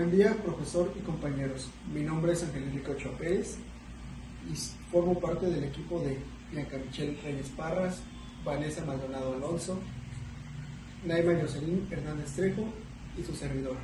Buen día, profesor y compañeros. Mi nombre es Ángel Enrique Ochoa Pérez y formo parte del equipo de Bianca Michelle Reyes Parras, Vanessa Maldonado Alonso, Naima Jocelyn Hernández Trejo y su servidor.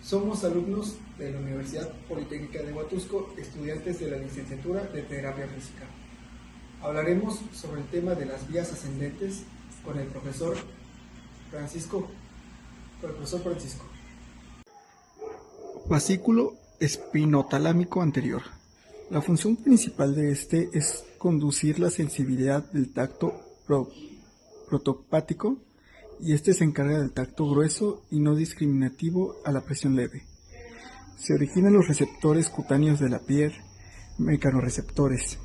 Somos alumnos de la Universidad Politécnica de Huatusco, estudiantes de la licenciatura de Terapia Física. Hablaremos sobre el tema de las vías ascendentes con el profesor Francisco. Fascículo espinotalámico anterior. La función principal de este es conducir la sensibilidad del tacto protopático, y este se encarga del tacto grueso y no discriminativo a la presión leve. Se originan los receptores cutáneos de la piel, mecanorreceptores.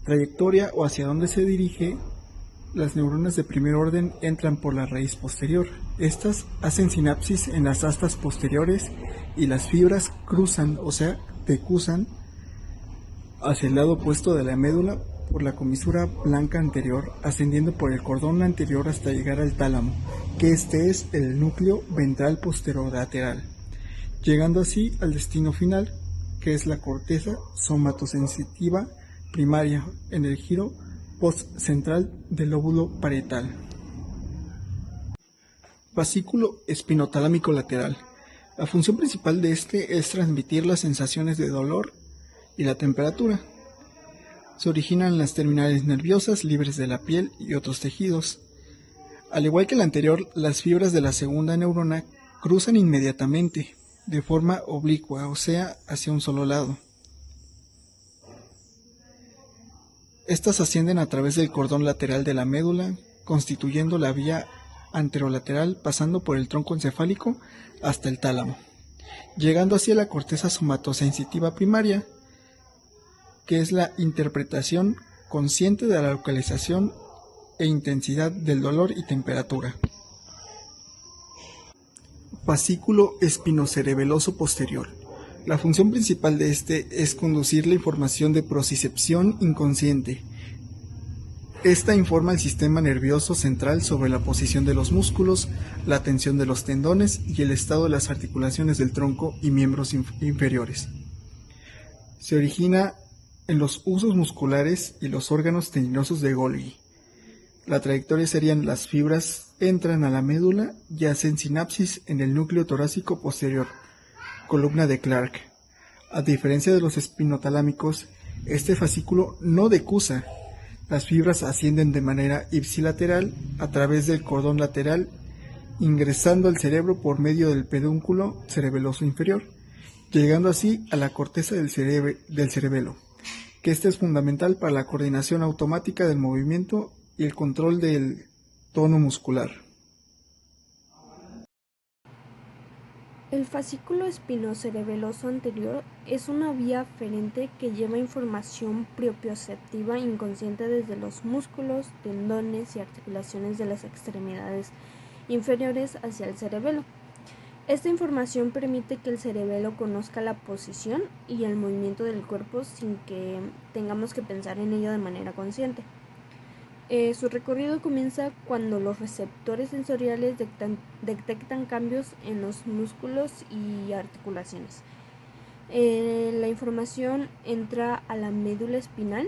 Trayectoria o hacia dónde se dirige. Las neuronas de primer orden entran por la raíz posterior. Estas hacen sinapsis en las astas posteriores y las fibras cruzan, o sea, decusan hacia el lado opuesto de la médula por la comisura blanca anterior, ascendiendo por el cordón anterior hasta llegar al tálamo, que este es el núcleo ventral posterolateral, llegando así al destino final, que es la corteza somatosensitiva primaria en el giro postcentral del lóbulo parietal. Fascículo espinotalámico lateral. La función principal de este es transmitir las sensaciones de dolor y la temperatura. Se originan en las terminales nerviosas libres de la piel y otros tejidos. Al igual que la anterior, las fibras de la segunda neurona cruzan inmediatamente, de forma oblicua, o sea, hacia un solo lado. Estas ascienden a través del cordón lateral de la médula, constituyendo la vía anterolateral, pasando por el tronco encefálico hasta el tálamo, llegando así a la corteza somatosensitiva primaria, que es la interpretación consciente de la localización e intensidad del dolor y temperatura. Fascículo espinocerebeloso posterior. La función principal de este es conducir la información de propriocepción inconsciente. Esta informa al sistema nervioso central sobre la posición de los músculos, la tensión de los tendones y el estado de las articulaciones del tronco y miembros inferiores. Se origina en los husos musculares y los órganos tendinosos de Golgi. La trayectoria serían: las fibras entran a la médula y hacen sinapsis en el núcleo torácico posterior, columna de Clark. A diferencia de los espinotalámicos, este fascículo no decusa. Las fibras ascienden de manera ipsilateral a través del cordón lateral, ingresando al cerebro por medio del pedúnculo cerebeloso inferior, llegando así a la corteza del cerebelo, que este es fundamental para la coordinación automática del movimiento y el control del tono muscular. El fascículo espinocerebeloso anterior es una vía aferente que lleva información propioceptiva inconsciente desde los músculos, tendones y articulaciones de las extremidades inferiores hacia el cerebelo. Esta información permite que el cerebelo conozca la posición y el movimiento del cuerpo sin que tengamos que pensar en ello de manera consciente. Su recorrido comienza cuando los receptores sensoriales detectan cambios en los músculos y articulaciones. La información entra a la médula espinal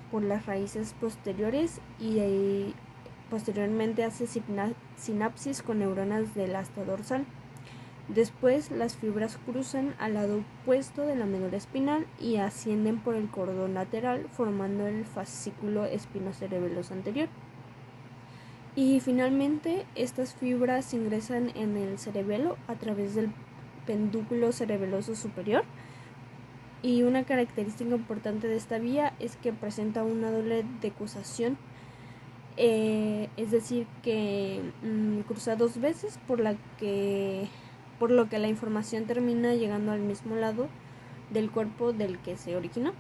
por las raíces posteriores y posteriormente hace sinapsis con neuronas del asta dorsal. Después, las fibras cruzan al lado opuesto de la médula espinal y ascienden por el cordón lateral, formando el fascículo espinocerebeloso anterior. Y finalmente, estas fibras ingresan en el cerebelo a través del pedúnculo cerebeloso superior. Y una característica importante de esta vía es que presenta una doble decusación, es decir, que cruza dos veces, por lo que la información termina llegando al mismo lado del cuerpo del que se originó.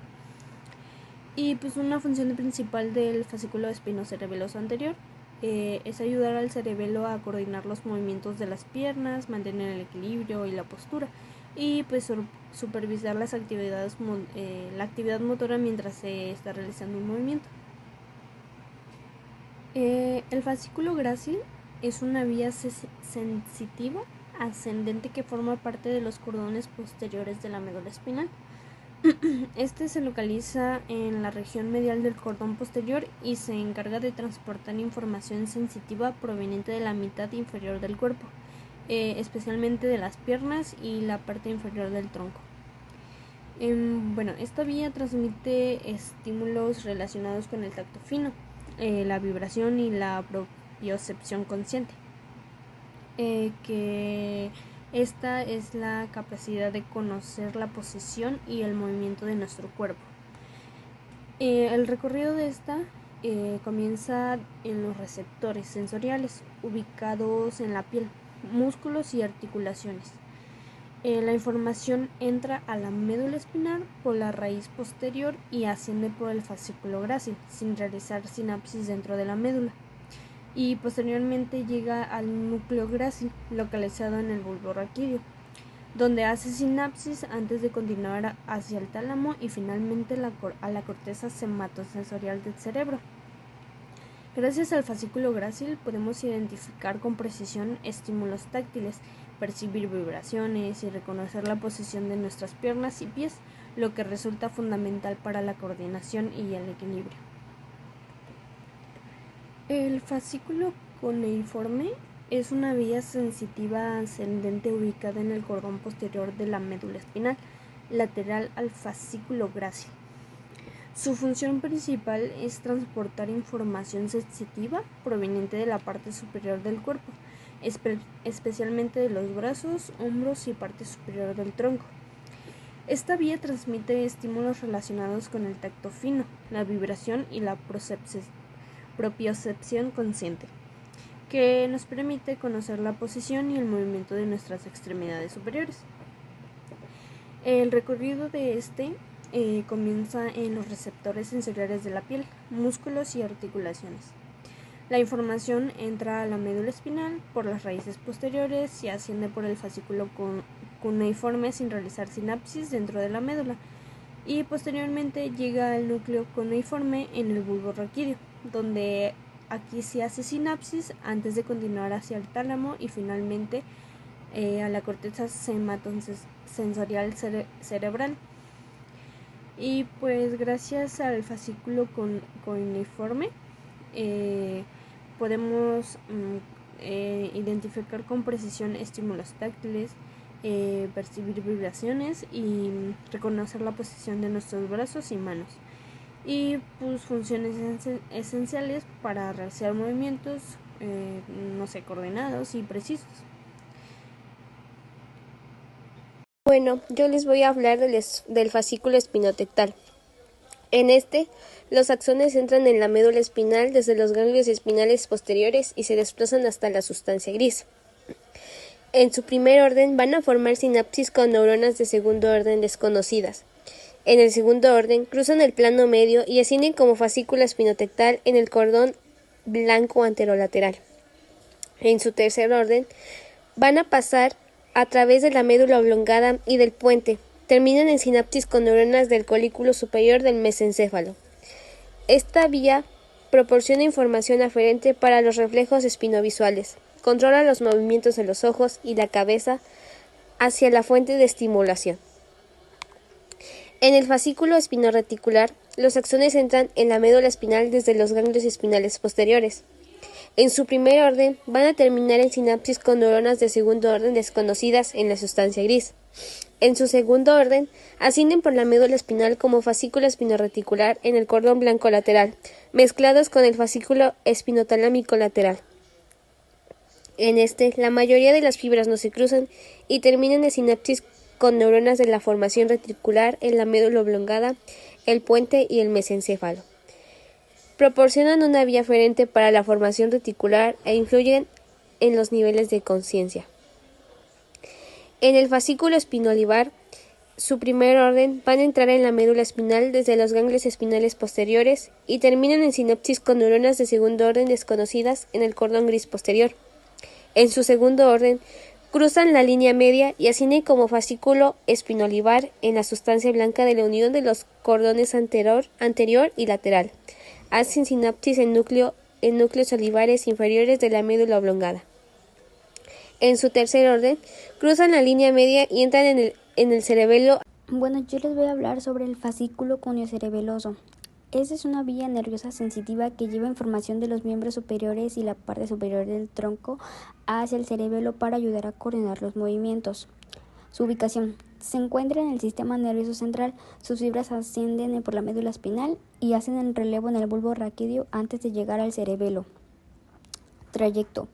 Y pues una función principal del fascículo espinocerebeloso anterior es ayudar al cerebelo a coordinar los movimientos de las piernas, mantener el equilibrio y la postura, y pues supervisar la actividad motora mientras se está realizando un movimiento. El fascículo grácil es una vía sensitiva ascendente que forma parte de los cordones posteriores de la médula espinal. Este se localiza en la región medial del cordón posterior y se encarga de transportar información sensitiva proveniente de la mitad inferior del cuerpo, especialmente de las piernas y la parte inferior del tronco. Esta vía transmite estímulos relacionados con el tacto fino, la vibración y la propiocepción consciente, que esta es la capacidad de conocer la posición y el movimiento de nuestro cuerpo. El recorrido de esta comienza en los receptores sensoriales ubicados en la piel, músculos y articulaciones. La información entra a la médula espinal por la raíz posterior y asciende por el fascículo grácil sin realizar sinapsis dentro de la médula, y posteriormente llega al núcleo grácil localizado en el bulbo raquídeo, donde hace sinapsis antes de continuar hacia el tálamo y finalmente a la corteza sematosensorial del cerebro. Gracias al fascículo grácil podemos identificar con precisión estímulos táctiles, percibir vibraciones y reconocer la posición de nuestras piernas y pies, lo que resulta fundamental para la coordinación y el equilibrio. El fascículo cuneiforme es una vía sensitiva ascendente ubicada en el cordón posterior de la médula espinal, lateral al fascículo grácil. Su función principal es transportar información sensitiva proveniente de la parte superior del cuerpo, especialmente de los brazos, hombros y parte superior del tronco. Esta vía transmite estímulos relacionados con el tacto fino, la vibración y la propiocepción consciente, que nos permite conocer la posición y el movimiento de nuestras extremidades superiores. El recorrido de comienza en los receptores sensoriales de la piel, músculos y articulaciones. La información entra a la médula espinal por las raíces posteriores y asciende por el fascículo cuneiforme sin realizar sinapsis dentro de la médula, y posteriormente llega al núcleo cuneiforme en el bulbo raquídeo, donde aquí se hace sinapsis antes de continuar hacia el tálamo y finalmente a la corteza sematosensorial cerebral. Y pues gracias al fascículo cuneiforme podemos identificar con precisión estímulos táctiles, percibir vibraciones y reconocer la posición de nuestros brazos y manos, y pues funciones esenciales para realizar movimientos coordinados y precisos. Bueno, yo les voy a hablar del fascículo espinotectal. En los axones entran en la médula espinal desde los ganglios espinales posteriores y se desplazan hasta la sustancia gris. En su primer orden van a formar sinapsis con neuronas de segundo orden desconocidas. En el segundo orden cruzan el plano medio y ascienden como fascículo espinotectal en el cordón blanco anterolateral. En su tercer orden van a pasar a través de la médula oblongada y del puente. Terminan en sinapsis con neuronas del colículo superior del mesencéfalo. Esta vía proporciona información aferente para los reflejos espinovisuales, controla los movimientos de los ojos y la cabeza hacia la fuente de estimulación. En el fascículo espinoreticular, los axones entran en la médula espinal desde los ganglios espinales posteriores. En su primer orden, van a terminar en sinapsis con neuronas de segundo orden desconocidas en la sustancia gris. En su segundo orden, ascienden por la médula espinal como fascículo espinoreticular en el cordón blanco lateral, mezclados con el fascículo espinotalámico lateral. En la mayoría de las fibras no se cruzan y terminan en sinapsis con neuronas de la formación reticular en la médula oblongada, el puente y el mesencéfalo. Proporcionan una vía aferente para la formación reticular e influyen en los niveles de conciencia. En el fascículo espinolivar, su primer orden van a entrar en la médula espinal desde los ganglios espinales posteriores y terminan en sinapsis con neuronas de segundo orden desconocidas en el cordón gris posterior. En su segundo orden, cruzan la línea media y ascienden como fascículo espinolivar en la sustancia blanca de la unión de los cordones anterior y lateral. Hacen sinapsis en núcleos olivares inferiores de la médula oblongada. en su tercer orden, cruzan la línea media y entran en el cerebelo. Bueno, yo les voy a hablar sobre el fascículo cuneo-cerebeloso. Esta es una vía nerviosa sensitiva que lleva información de los miembros superiores y la parte superior del tronco hacia el cerebelo para ayudar a coordinar los movimientos. Su ubicación se encuentra en el sistema nervioso central. Sus fibras ascienden por la médula espinal y hacen el relevo en el bulbo raquídeo antes de llegar al cerebelo. Trayecto.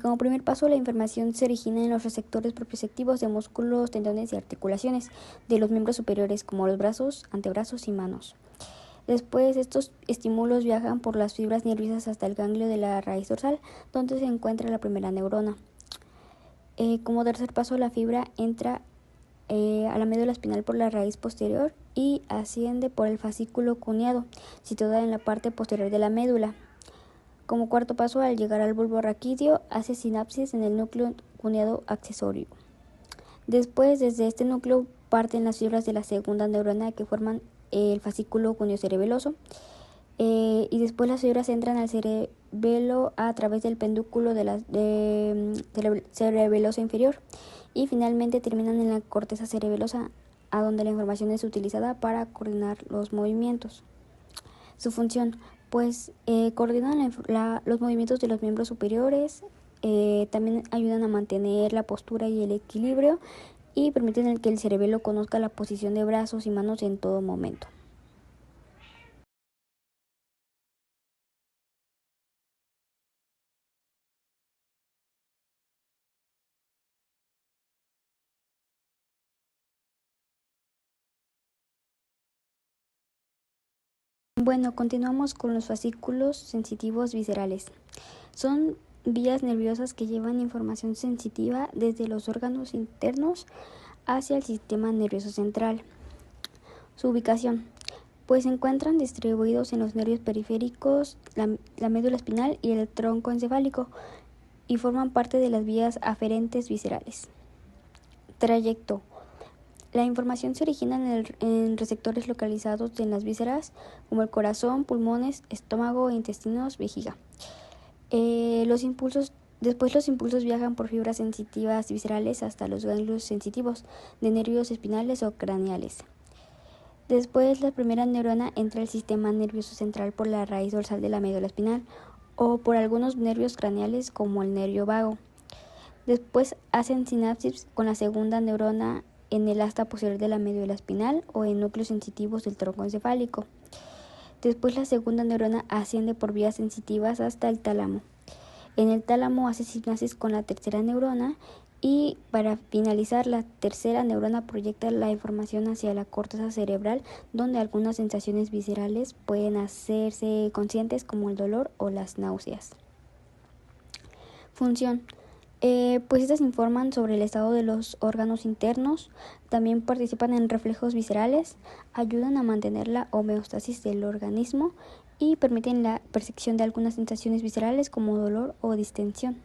Como primer paso, la información se origina en los receptores propioceptivos de músculos, tendones y articulaciones de los miembros superiores, como los brazos, antebrazos y manos. Después, estos estímulos viajan por las fibras nerviosas hasta el ganglio de la raíz dorsal, donde se encuentra la primera neurona. Como tercer paso, la fibra entra a la médula espinal por la raíz posterior y asciende por el fascículo cuneado, situado en la parte posterior de la médula. Como cuarto paso, al llegar al bulbo raquídeo, hace sinapsis en el núcleo cuneado accesorio. Después, desde este núcleo parten las fibras de la segunda neurona que forman el fascículo cuneo-cerebeloso, y después las fibras entran al cerebelo a través del pedúnculo cerebeloso inferior y finalmente terminan en la corteza cerebelosa, a donde la información es utilizada para coordinar los movimientos. Su función, pues coordinan los movimientos de los miembros superiores, también ayudan a mantener la postura y el equilibrio y permiten que el cerebelo conozca la posición de brazos y manos en todo momento. Bueno, continuamos con los fascículos sensitivos viscerales. Son vías nerviosas que llevan información sensitiva desde los órganos internos hacia el sistema nervioso central. Su ubicación, pues se encuentran distribuidos en los nervios periféricos, la médula espinal y el tronco encefálico, y forman parte de las vías aferentes viscerales. Trayecto. La información se origina en receptores localizados en las vísceras, como el corazón, pulmones, estómago, intestinos, vejiga. Después los impulsos viajan por fibras sensitivas viscerales hasta los ganglios sensitivos de nervios espinales o craneales. Después, la primera neurona entra al sistema nervioso central por la raíz dorsal de la médula espinal o por algunos nervios craneales como el nervio vago. Después hacen sinapsis con la segunda neurona en el asta posterior de la médula espinal o en núcleos sensitivos del tronco encefálico. Después la segunda neurona asciende por vías sensitivas hasta el tálamo. En el tálamo hace sinapsis con la tercera neurona y para finalizar la tercera neurona proyecta la información hacia la corteza cerebral, donde algunas sensaciones viscerales pueden hacerse conscientes como el dolor o las náuseas. Función. Pues estas informan sobre el estado de los órganos internos, también participan en reflejos viscerales, ayudan a mantener la homeostasis del organismo y permiten la percepción de algunas sensaciones viscerales como dolor o distensión.